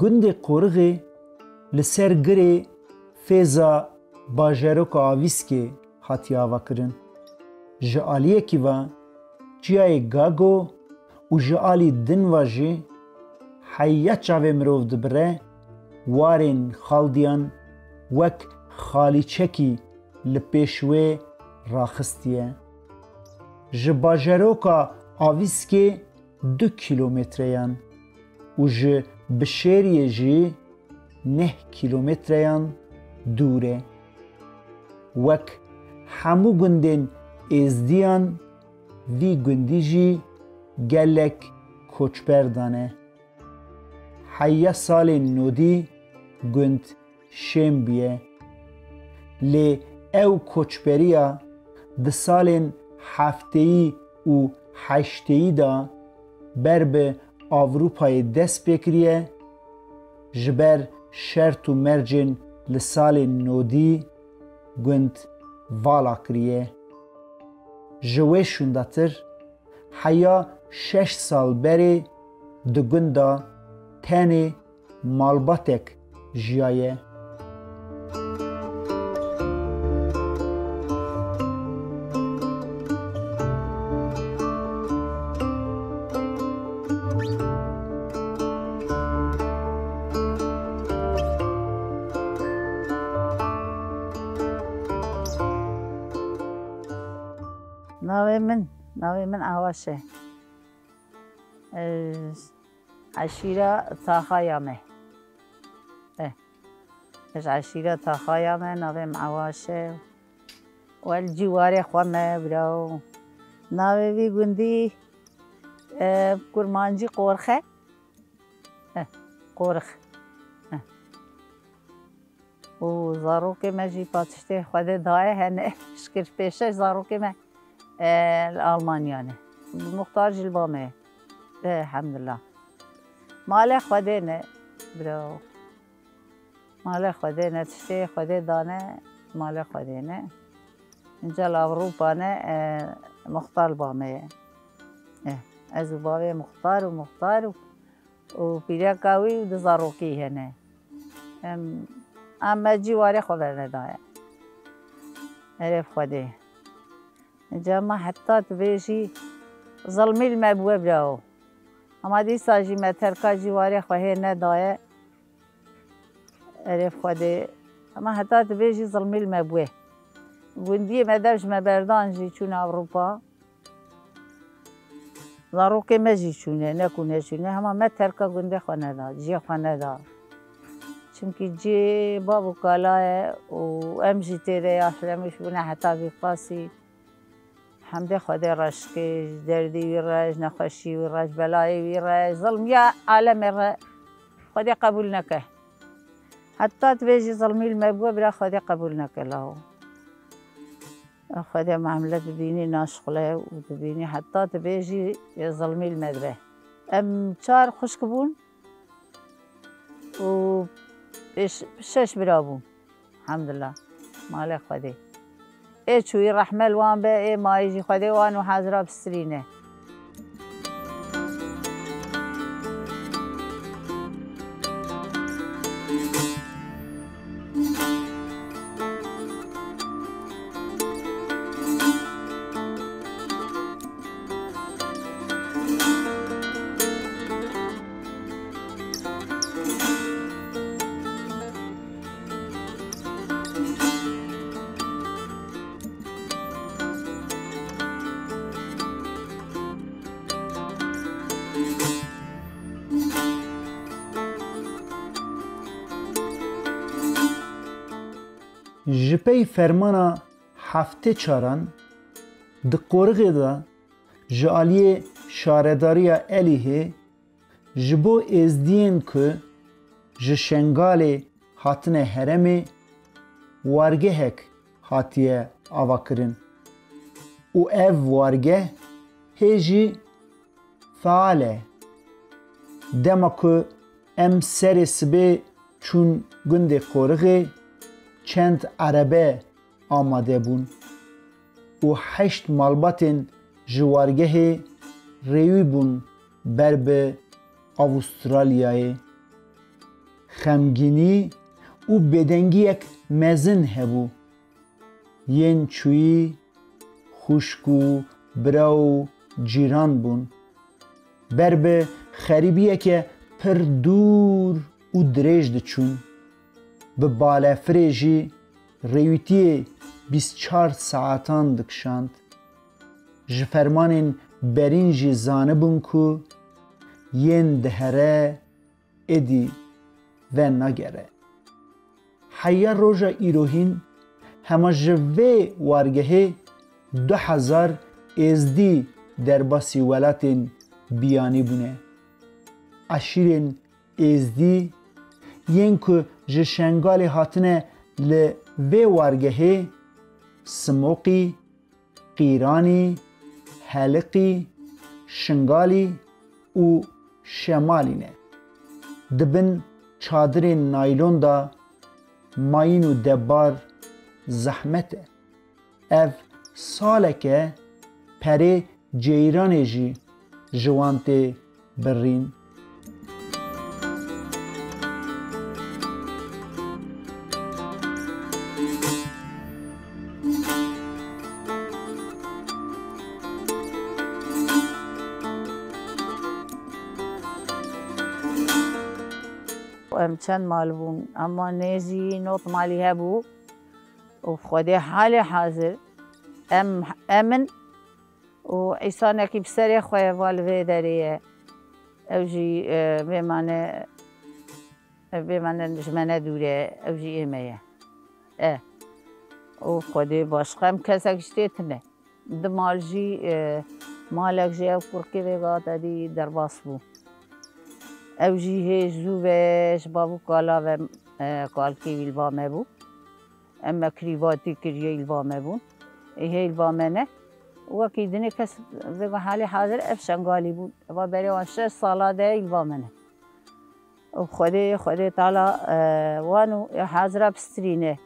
گند قورغی لسر گری فیزا باجروک آویسکی هاتی آوا کرن. جعالیه کی و جیای گاگو و جعالی دن واجی حیات چاوه مروف دبره وارن خالدیان وک خالی چکی لپیشوه راخستیه. جباجروکا آویسکی 2 کیلومتریان و بشیریه جی 9 کیلومتریان دوره. وک همو گندین ازدیان وی گندی جی گلک کوچبردانه. حیا سال نودی گند شیم بیه. لی او کوچبریا ده سال هفتهی و هشتهی دا بر به آوروپای دست بکریه جبر شرط و مرجن لسال نودی گند والا کریه. جوه شونداتر حیا 6 سال بری ده گندا تنی مالباتک جیایه. ناوی من عواشه عشیره تاخایامه عشیره تاخایامه ناوی من عواشه والجواری خوامه براو ناوی بی گندی کرمانجی قورخه قورخ و زاروکی مجی پاتشته خود دایه هنه شکر پیشه زاروکی مه الألمانيانه مختار جلبامه الحمد لله ماله خدينا برو ماله خدينا تشتي خدي دانه ماله خدينا انجا لأوروبا مختار بامه ازو بامه مختار وبيريا كاوي ودزاروكي هنا اما جواري خدنا دايا عرف خدي جامع حتى تبيجي ظلمي المبوب له اما دي ساجي متركا جواري خوهنا دايا عرف خدي اما حتى تبيجي ظلمي المبوب گندی مدرج مبردان جی چون اوروپا ضروری مجی چونه نکنه چونه همه مترکا گنده خانه دار جی خانه دار چونکی جی بابو کالای و امجی تیره افرامش بونه حتی بیقاسی حمد خدا رشکش دردی ویرج نخوشی ویرج بلایی ویرج ظلم یا عالم خدا قبول نکه حتی تبیجی ظلمی المبوه برا خدا قبول نکه له خدا معاملات ببینی ناشغله و ببینی حتی تبیجی ظلمی المدبه چار خشک بون و شش برا بون الحمدلله مال خدا ای چوی رحمل وان به ای مایجی خدا وان و حاضره بسرینه جپی فرمانا هفته چاران د قورغه دا جالیه شارداری الیه جبو ازدین که جشنگال هاتنه هرمی وارگه هک هاتیه آوا کرن و او وارگه هجی فعاله دما که ام سر سبه چون گند قورغه چند عربه آماده بون و 8 مالباتن جوارگه ریوی بون بر به استرالیای خمگینی و بدنگیک مزن هبو. ین چویی خوشکو براو جیران بون. بر به خریبیه که پر دور و دریج دچون. به بالا فریجی ریویتی 24 ساعتان دکشاند. جفرمانین برین جی زانه بون که ین دهره ادی و نگره. حیا روژا ایروهین همه جوه وارگهه 2000 ازدی در باسی ولاتین بیانی بونه. اشیرین ازدی ین که جشنگالی هاتنه لوه وارگهه سموقی، قیرانی، حلقی، شنگالی و شمالی نه. دبن چادر نایلون دا ماین و دبار زحمته. اف ساله که پره جیرانه جی جوانته برین. چند مال بون اما نیزی نوت مالی هبو و خودی حال حاضر امن و ایسانه که بسری خواه والوی داریه او جی بیمانه جمانه دوره او جی ایمه و خودی باشقم کسک جتیتنه دمال جی مالک جی او کرکی ویگا دادی در باس بو او جی هیچ زوبش بابو کالا و کالکی ویلوامه بو اما کریواتی کریه ویلوامه بو ایه ویلوامه نه وکی دنی کس بگو حالی حاضر افشنگالی بود و بری وان 6 ساله ده ویلوامه نه و خودی تعالی وانو حاضر بسترینه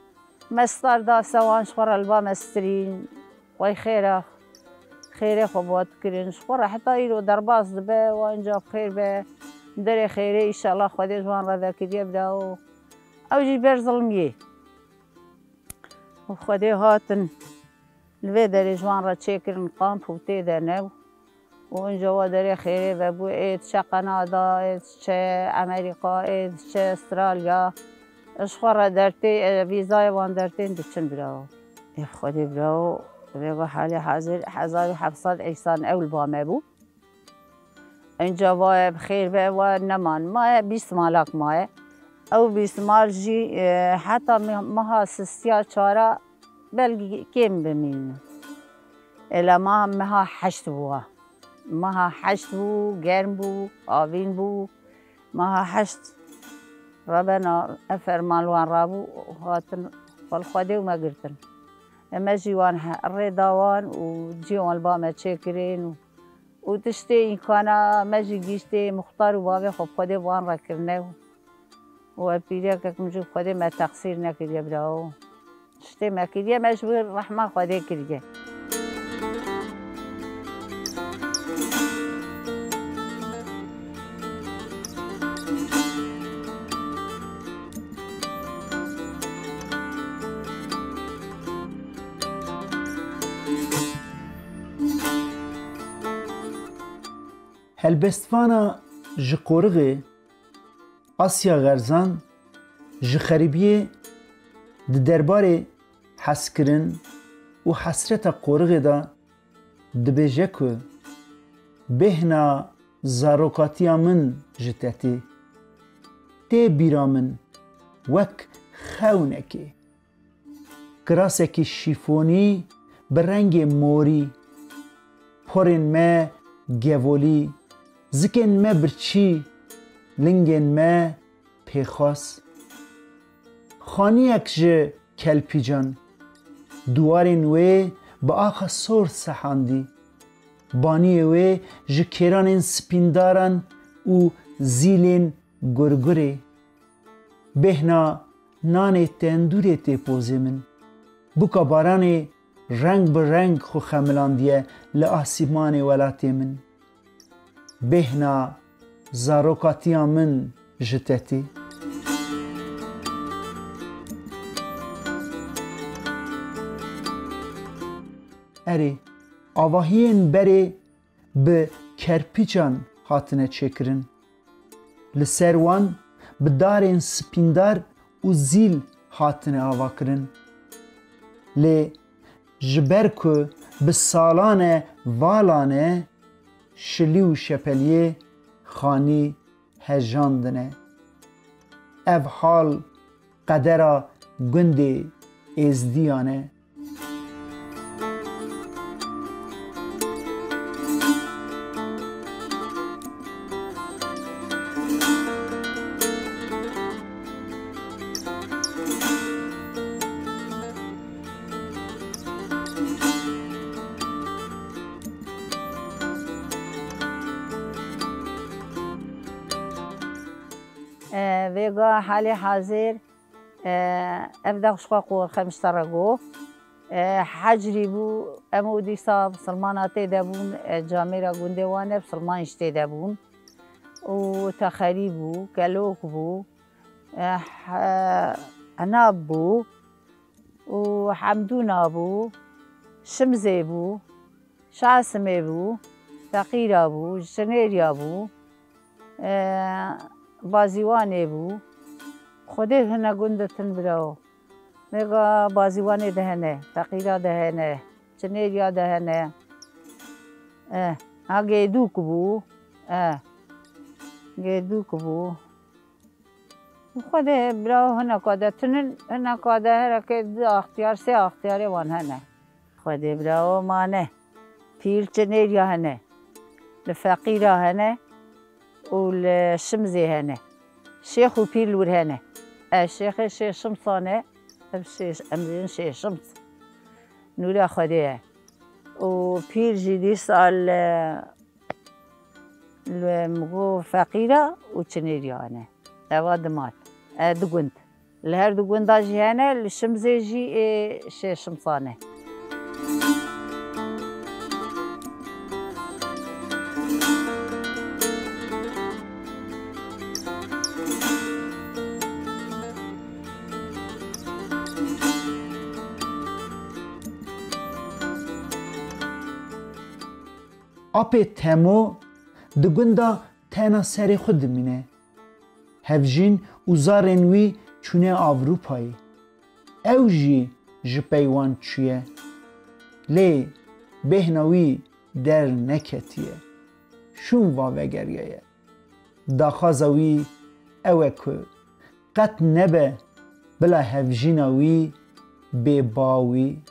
مستر دا سوان شخور البام استرین وی خیره خوبات کرین شخور حتی ایرو در باز دبه و اینجا بخیر به در خیره ایشالله خودی جوان را ذاکریه بده و او جی بر ظلمیه و خودی هاتن لوی در جوان را چکرن قام پوتی دنو و اینجا و در خیره و بو اید چه قنادا اید چه امریکا اید چه استرالیا اشخور را درتی ویزای وان درتین دچن براو خودی براو بگو حالی حاضر 1700 ایسان اول بامه بو اینجا وای بخیر به و نمان ما 20 مالک ماه او 20 مال جی حتی ماها سستیا چارا بلگی کم بمین الا ماها 8 بوا ماها 8 بو گرم بو آوین بو ماها 8 ربنا افرمان وان رابو هاتن فالخوادي وما قرتن اما جيوان الرضاوان وجيوان البامة شاكرين وتشتي إن كان ماجي جيشتي مختار وبابي خب خودي وان راكرناه وبيريا كك مجو خودي ما تقصير نكريا براو شتي ما كريا مجبور رحمة خودي كريا هلبستوانا ji qorixê Asya Gerzan ji xeribiyê di derbarê hezkirin û hesreta qorixê de dibêje ku bêhna zarokatiya min ji tetê tê bîra min wek xewnekê kirasekî şîfonî bi rengê morî porên me gevolî zikên me birçî lingên me pêxwas xaniyek ji kelpîcan duwarên wê bi axa sor sehandî baniyê wê ji kêranên spîndaran û zîlên gurgurê bêhna nanê tendûrê tê pozê min buka baranê reng bi reng xwe xemilandiye li asîmanê welatê min bêhna zarokatiya min ji tetê اره آواهین بره به کرپیچان هاتنه چکرن لسروان به دارین سپیندار و زیل هاتنه آوا کرن لی جبر که به سالانه والانه شلی و شپلیه خانی هجاندنه اف حال قدر گنده ازدیانه ویگا حال حاضر ابدا خشقا قور خمس ترگو حجری بو امودی صاحب سلماناتی دبون جامعه گنده وانه سلمانش تی دبون و تخری بو کلوک بو عناب بو و حمدونا بو شمزه بو شاسمه بو فقیرا بو جنیریا بو بازیوانه بو خودی هنه گندتن براو میگه بازیوانه دهنه فقیرا دهنه جنیریا دهنه گیدوک بو گیدوک بو خودی براو هنه کاده تنن هنه کاده هر که دو اختیار سه اختیاره وان هنه خودی براو مانه پیل جنیریا هنه لفقیرا هنه والشمزي هنا شيخ وبيل ور هنا الشيخ شيخ شمصانه الشيخ امزين شيخ شمس نولا خديها وبيل جديس على المغو فقيرة وتشنيريا هنا هذا مات دقنت الهر دقنت داجي هنا الشمزي جي شيخ شمصانه آب تمو دگندا تنا سری خود مینه هفجین وزارن وی چونه آوروپایی او جی جپیوان چیه لی بهنوی در نکتیه شون واوگریه داخازوی اوه که قط نبه بلا هفجینوی بباوی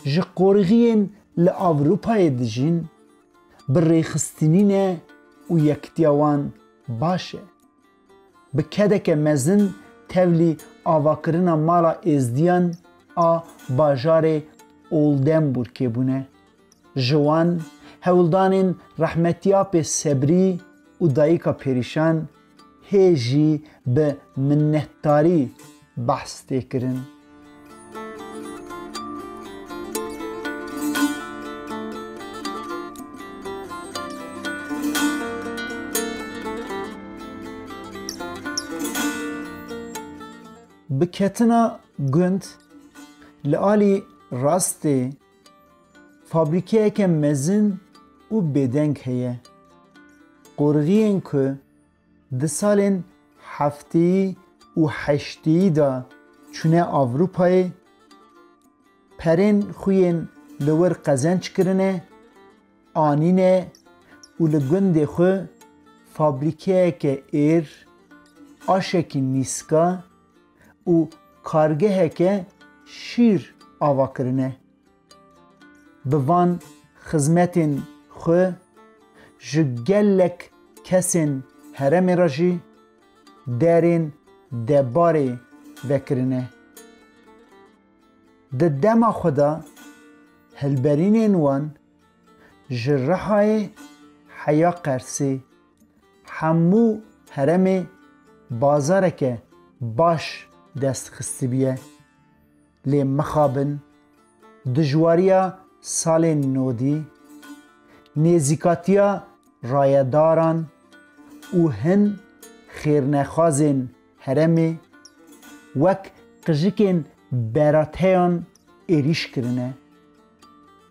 جی قرغین لأوروپای دجین برریخستنینه و یکتیوان باشه بکدک مزن تولی آواکرنا مالا ازدیان آ باجار اولدنبورگ که بونه جوان هولدانین رحمتیاب صبری و دایکا پریشان هیجی به منتاری بحث تکرن بکتنا گند لعالی راسته فابریکه که مزن و بدنگ هیه قرغین که ده سالین هفتی و هشتی دا چونه آوروپای پرین خوین لور قزنج کرنه آنینه و لگند خو فابریکه که ایر آشکی نیسکا و کارگه که شیر آوا کرنه بوان خدمتین خو جگلک کسین هرم راجی درین دباری وکرنه ده دما خدا هلبرینین وان جرحای حیا قرسی همو هرم بازارک باش دست خستی بیه لی مخابن دجواریا سال نودی نیزیکاتیا رایداران و هن خیرنخوازین هرمی وک قجیکین براتیان ایریش کرنه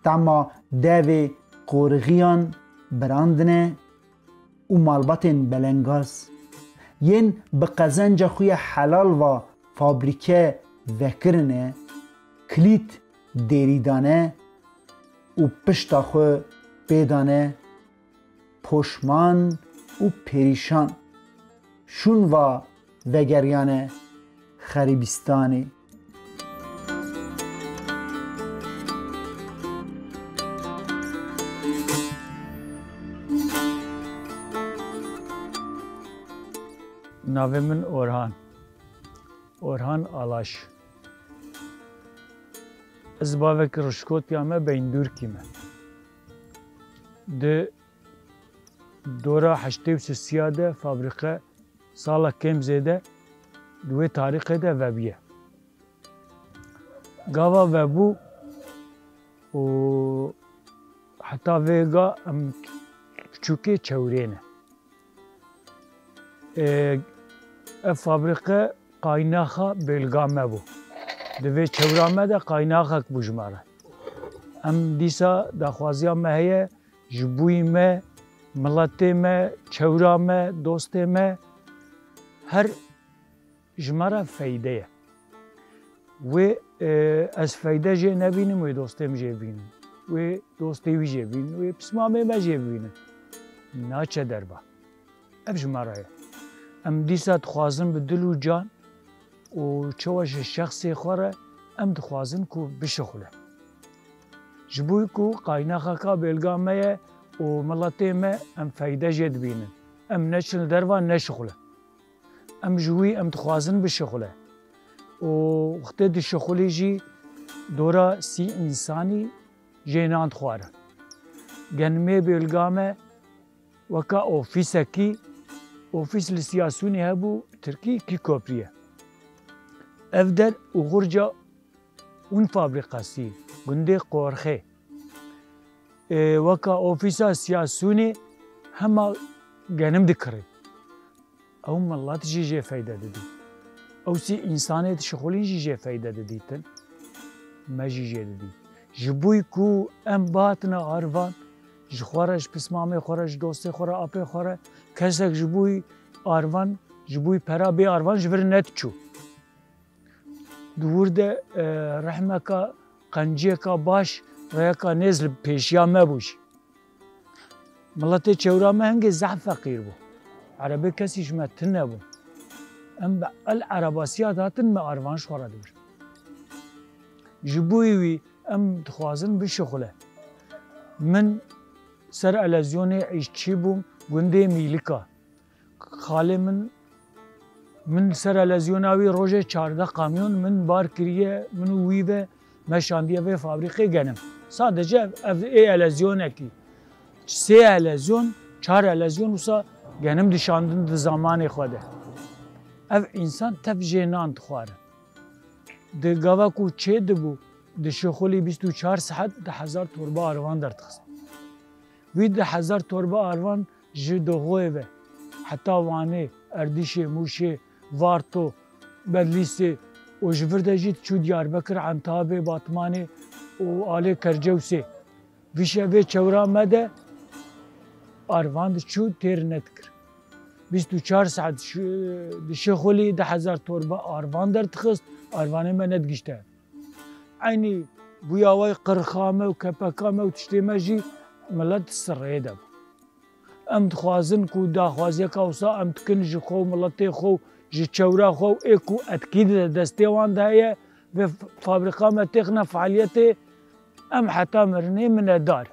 تما داوی قورغیان براندنه و مالباتین بلنگاز ین به قزنج خوی حلال و فابریکه وکرنه کلیت دیریدانه و پشتا خو بیدانه پشمان و پریشان شون و وگریانه خریبستانی ناوی من اورهان آلاش از باوک رشکوتیامه بین دور کیمه ده دورا 83 ده فابریکه سالا کم زده دوی تاریخ ده وبیه گاوا وبو و حتی ویگا ام küçüke çevrene. Fabrika kaynağı belgame bu. Ve çevrame de kaynağı bujmara. Em disa daxwaziya me heye ji me, miletê me, çewra me, dostê me her ji me re feyde ye. Wê ez feyde jê nebînim, wê dostê min jê bînim. Wê dostê wî jê bînin, wê pismamê me jê bînin. Naçe derba. Ev ji me re ye. Em dîsa dixwazin bi dil û can û çawa ji şexsê xwe re em dixwazin ku bişixule. Ji bo ku qaynaxeka belga me ye û miletê me em feyde jê dibînin. Em neçin derva neşixule. Em ji wî em dixwazin bişixule. û wextê dişixulî jî dora sî însanî jê nan dixwarin. Genimê belga me weka ofîsekî, ofîs li Siyasûnê hebû Tirkî kî kopriye. Ev der û xurca ûn fabrikasî gundê Qorxê. Weka ofîsa Siyasûnê hema genim dikirin. Ew milet jî jê feyde didî. Ew sî însanê dişixulîn jî jê feyde didîtin. Me jî jê didî. Ji bo ku em bihatine arvan, ji xwe re, ji pismamê xwe re, ji dostê xwe re, apê xwe re, kesek ji bo arvan, ji bo pera bê arvan ji vir nediçû. Di wir de rehmeka qenciyeka baş, reyeka nêz li pêşiya me bû jî. Miletê çewra me hingê zeh feqîr bû. Erebê kesî ji me tin nebû. Em bi el erebasiya datin me arvan ji xwe re dibir. Ji bo wî em dixwazin bişixule. Min ser elezyonê îşçî bûm gundê Mîlika. Xalê min ser elezyona wî rojê 14 kamyon min bar kiriye, min û wî ve me şandiye vê fabrîkê genim. Sadece ev ê elezyonekî. Sê elezyon, 4 elezyon wisa genim dişandin di zamanê xwe de. Ev însan tev jê nan dixwarin. Di gava ku çê dibû, dişixulî 24 saet 10,000 torba arvan derdixist. Wî 10,000 torba arvan ji Dixoyê ve, heta Wanê, Erdîşê, Mûşê, Varto, Bedlîsê û ji vir de jî çû Diyarbekir, Entabê, Batmanê û alê Kercewsê. Vî şevê çewra me de arvan diçû têr nedikir. 24 saet dişixulî 10,000 torba arvan derdixist, arvanê me nedigîşte. Aynî bûya wê qirxa me û kepeka me û tiştê me jî millet sirreyê de bû. Em dixwazin ku daxwaziyeka wisa em dikin ji xwe û miletê xwe ji çewra xwe û ê ku etkî de destê wan de heye vê fabrika me têxine fealiyetê em heta mirinê minedar.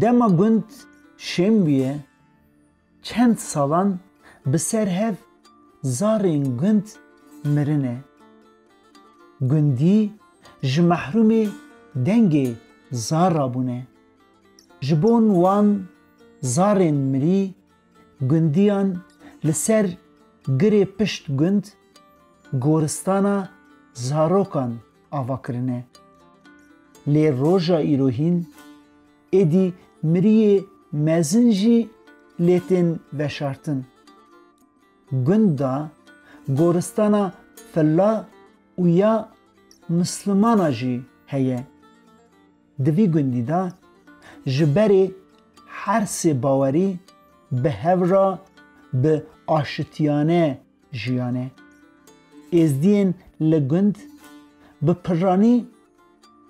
Dema gund şêm bûye, çend salan bi ser hev zarên gund mirine. Gundî ji mehrûmê dengê zar rabûne. جبون وان زارن مری گندیان لسر گری پشت گند گورستانا زاروکان آوا کرنه. لی روژا ایروهین ایدی مری مزنجی لیتن وشارتن. گندا گورستانا فلا و یا مسلمانا جی هیه. دوی گندی دا جبری هر سی باوری به هورا به آشتیانه جیانه. ازدین لگند به پرانی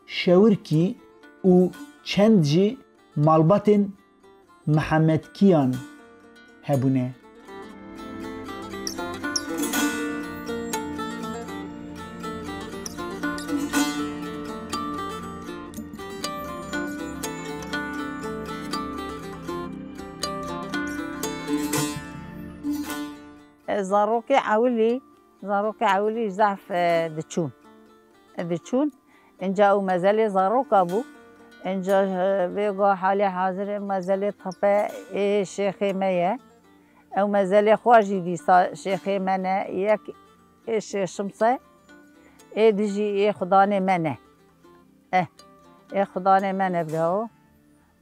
شورکی و چند جی مالباتن محمد کیان هبونه. زاروكي عولي زعف دتشون انجا ومازال زاروك ابو انجا بيقو حالي حاضر مازال طفا شيخي مايا او مازال خواجي دي شيخي منا ياك ايش شمسه ديجي خداني منا خداني منا بداو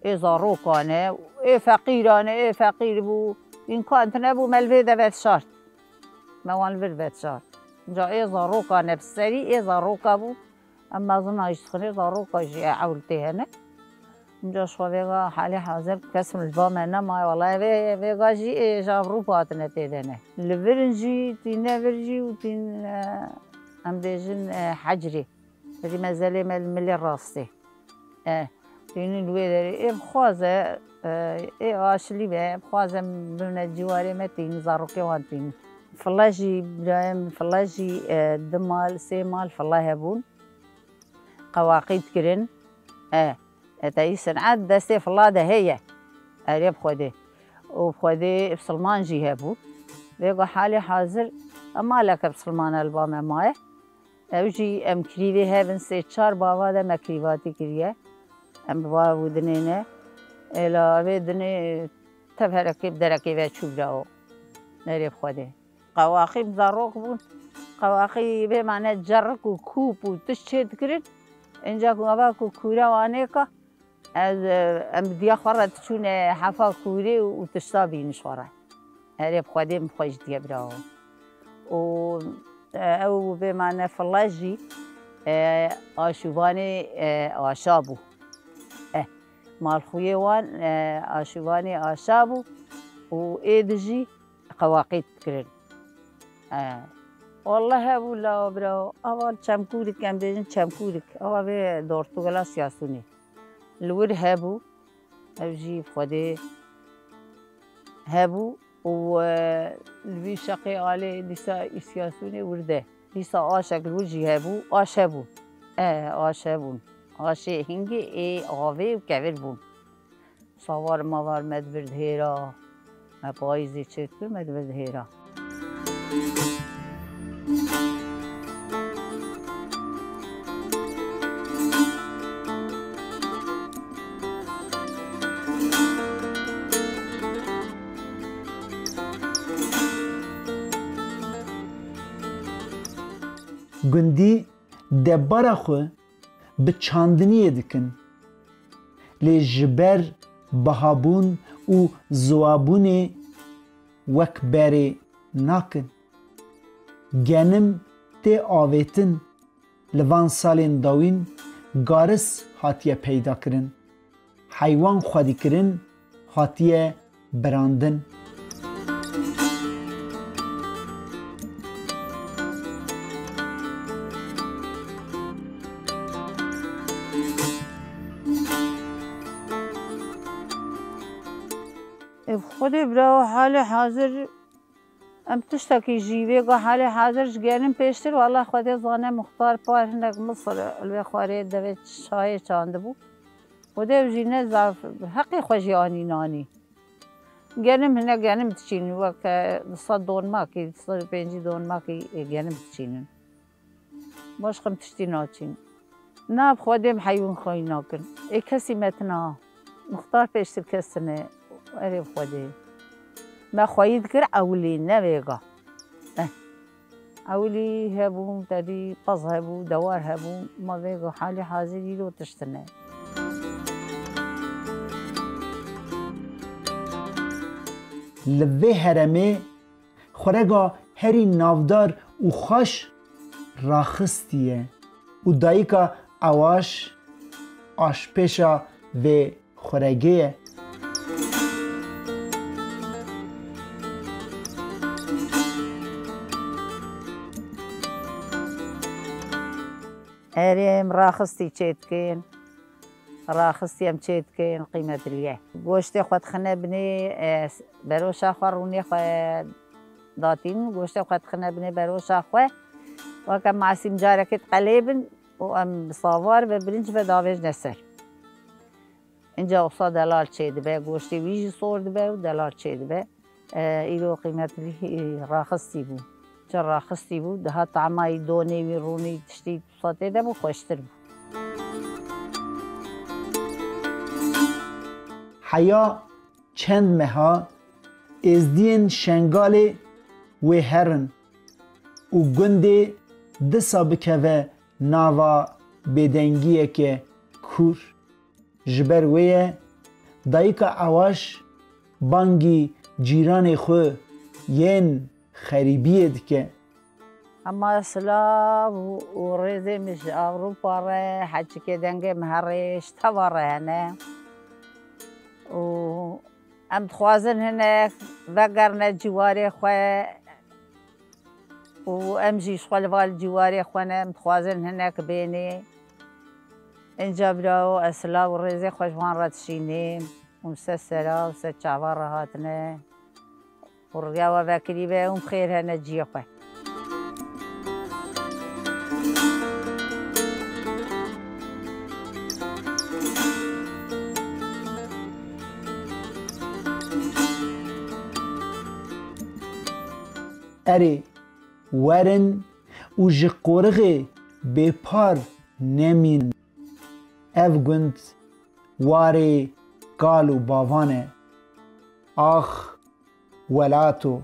زاروك انا فقير انا فقير بو این کانت نبود ملوی دوت شارت، موان ورد شارت. جای زاروکا نبسری زاروکا بود، اما زنایش خنی زاروکا جی عولتی هنه. جا شویگا حالی حاضر کسم البام نما والله ویگا جی جابرو پاتنه تیدنه. لورنجی تینه ورجی و تین ام دیجن حجری، بدی مزلی ملی راستی. تینی لوی داری بخوازه آشلی به بخوازم من جواری متین زاروکی وانتین. فلاجی برایم فلاجی دمال سیمال فلاح هبون قواقید کرن تایی صنعت دسته فلا ده هیه عریب خوده و خوده بسلمان جی هبون بگو حالی حاضر اما لک بسلمان البام ماه اوجی ام کریوی هبن سه چار باوا ده مکریواتی کریه ام باوا بودنینه الا بدنی تفرقی بدرکی و چوب راو نریب خوده قواقی بزاروک بود قواقی به معنی جرک و کوب و تشت کرد اینجا کوبا کورا وانه که از ام دیا خورد چون حفا کوری و تشتا بینش خورد نریب خوده مخوش دیا براو و او به معنی فلاجی آشوبانی آشابو مال خویه وان آشوبانی آشابو و ایدجی قواقید کرد. والله ابو لا برا اول چمکوری کم دیجن چمکوری اول به دورتوگلا سیاسونی لور هبو اوجی خوده هبو و لوی شقی آله دیسا سیاسونی ورده دیسا آشک لوجی هبو آشبو آشبون آشه هنگی آوه و کبر بون سوار موار مدبرد هیرا پاییزی چیت کر مدبرد هیرا گندی دبارا خو به چاندنی دکن لی جبر بهابون و زوابون وک بری ناکن گنم تی آویتن لوان سالین داوین گارس هاتیه پیدا کرن حیوان خودی کرن هاتیه براندن خودی برای حال حاضر ام تشتکی جیوه گاه حال حاضر جگرم پیشتر والله خودی زانه مختار پار هنگ مصر الوی خواره دوی شای چانده بود خودی بجینه زعف حقی خوشی آنی نانی گرم هنگ گرم تچینن وقت 100 دون ماکی 150 دون ماکی گرم تچینن باش خم تشتی ناچین ناب خودیم حیوان خواهی ناکن ای کسی متنا مختار پیشتر کسنه اريب خودي ما خويد كر أولي نبيغا أولي هبو تدي قص هبو دوار هبو ما بيغا حالي حاضري لو تشتنه لوه هرمه خورگا هری نافدار و خوش راخستیه و دایکا اواش آشپشا و خورگیه هريم راخستي تشيتكين راخستي ام تشيتكين قيمة رياه گوشت خود خنه بني بروش آخروني خود داتين گوشت خود خنه بني بروش آخوه وكم معسيم جاركت قليبن وام صافار ببرنج بداوج نسر اینجا اصلا دلار چه دبه گوشتی ویژی صور دبه و دلار چه دبه ایلو قیمت راخستی بود چه راخستی بود ده طعمای دونی و رونی تشتی صاته دبه خوشتر بود حیا چند مها ازدین شنگال و هرن و گنده دسا بکوه ناوا بدنگیه که کور جبر ویه دایکا اواش بانگی جیران خو ین خریبید که اما سلاب و ریزی مش اوروپا ره حچی که دنگه مهرش تواره هنه و ام تخوازن هنه وگرنه جواری خواه و ام جیش خوالوال جواری خوانه ام تخوازن هنه که بینی اینجا براو اسلا و ریزی خوشوان را تشینیم و سسلا و سچاوار را هاتنه و رگاو وکری به اون خیر هنه جی خواه اره ورن و جقورغه بپار نمین اف گند واره قالو باوانه آخ ولاتو